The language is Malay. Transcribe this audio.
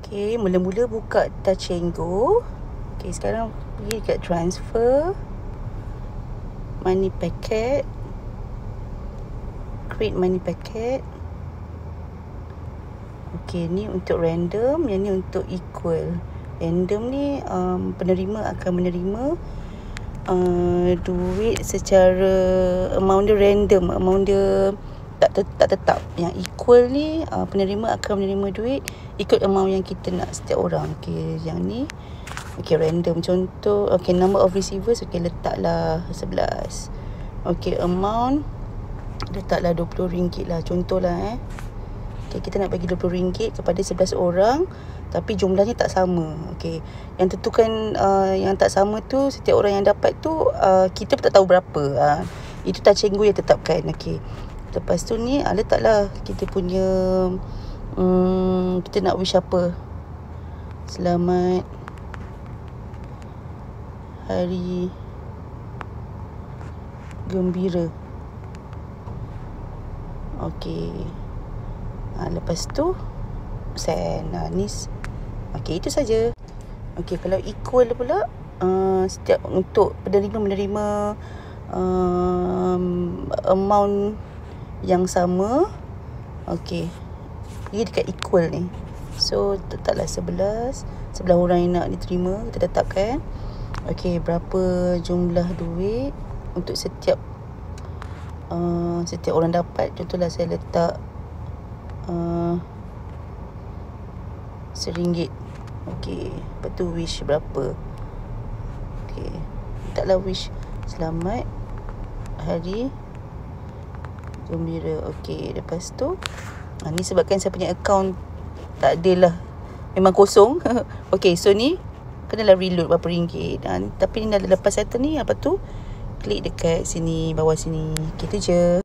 Okay, mula-mula buka Touch 'n Go. Okay, sekarang pergi kat transfer, money packet, create money packet. Okay, ni untuk random, yang ni untuk equal. Random ni penerima akan menerima duit secara amount dia random, amount dia tak tetap. Yang equal ni penerima akan menerima duit ikut amount yang kita nak setiap orang. Okay, yang ni okay, random. Contoh, okay, number of receivers, okay, letaklah 11. Okay, amount letaklah RM20 lah, contohlah okay, kita nak bagi RM20 kepada 11 orang, tapi jumlahnya tak sama. Okay, yang tentukan yang tak sama tu, setiap orang yang dapat tu kita pun tak tahu berapa. Itu Touch 'n Go yang tetapkan. Okay, lepas tu ni letaklah kita punya kita nak wish apa. Selamat Hari Gembira. Okay, lepas tu send. Ni okay, itu saja. Okay, kalau equal pula, setiap untuk penerima menerima amount yang sama. Okay, pergi dekat equal ni. So letaklah 11 orang yang nak diterima, kita letakkan. Okay, berapa jumlah duit untuk setiap orang dapat. Contohlah saya letak RM1. Okay, lepas tu wish berapa. Okay, letaklah wish Selamat Hari Gembira. Okay, lepas tu ni sebabkan saya punya account tak adalah, memang kosong. Okay, so ni kenalah reload berapa ringgit. Tapi ni dah lepas settle ni, lepas tu klik dekat sini, bawah sini. Gitu je.